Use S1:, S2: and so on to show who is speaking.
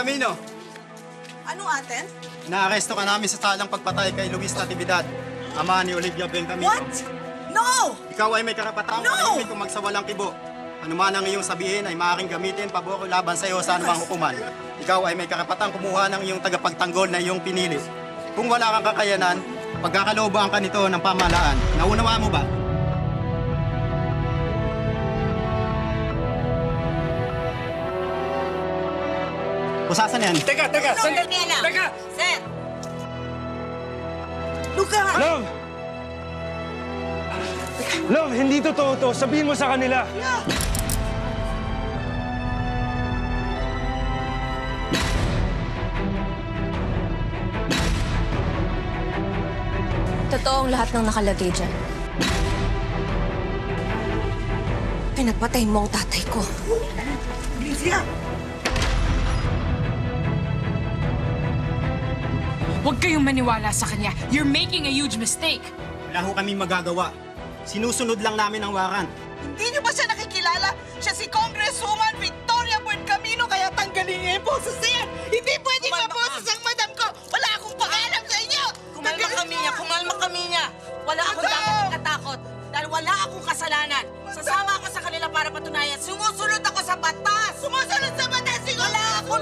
S1: Camino,
S2: Ano, ate?
S1: naaresto ka namin sa salang pagpatay kay Luis Natividad, ama ni Olivia Benjamino.
S2: What? No!
S1: Ikaw ay may karapatang manahimik kung magsawalang kibo. Ano man ang iyong sabihin ay maaaring gamitin pabor o laban sa iyo sa anumang hukuman. Ikaw ay may karapatang kumuha ng iyong tagapagtanggol na iyong pinili. Kung wala kang kakayanan, pagkakalooban ka nito ng pamahalaan. Naunawaan mo ba? Pusasan yan.
S3: Teka!
S2: Sandali lang.
S3: Teka!
S2: Sir! Luka!
S3: Love! Love, hindi totoo to. Sabihin mo sa kanila.
S4: Totoong lahat ng nakalagay dyan. Pinapatay mo ang tatay ko.
S2: Olivia!
S5: Huwag kayong maniwala sa kanya. You're making a huge mistake.
S1: Wala ho kami magagawa. Sinusunod lang namin ang waran.
S2: Hindi niyo ba siya nakikilala? Siya si Congresswoman Victoria Buencamino, kaya tanggalin niya yung boses niya! Hindi pwedeng maboses ang madam ko! Wala akong pakialam sa inyo!
S6: Kumalma kami niya. Wala akong dapat ikatakot dahil wala akong kasalanan. Sasama ako sa kanila para patunayan. Sumusunod ako sa batas!
S2: Sumusunod sa batas!
S6: Wala akong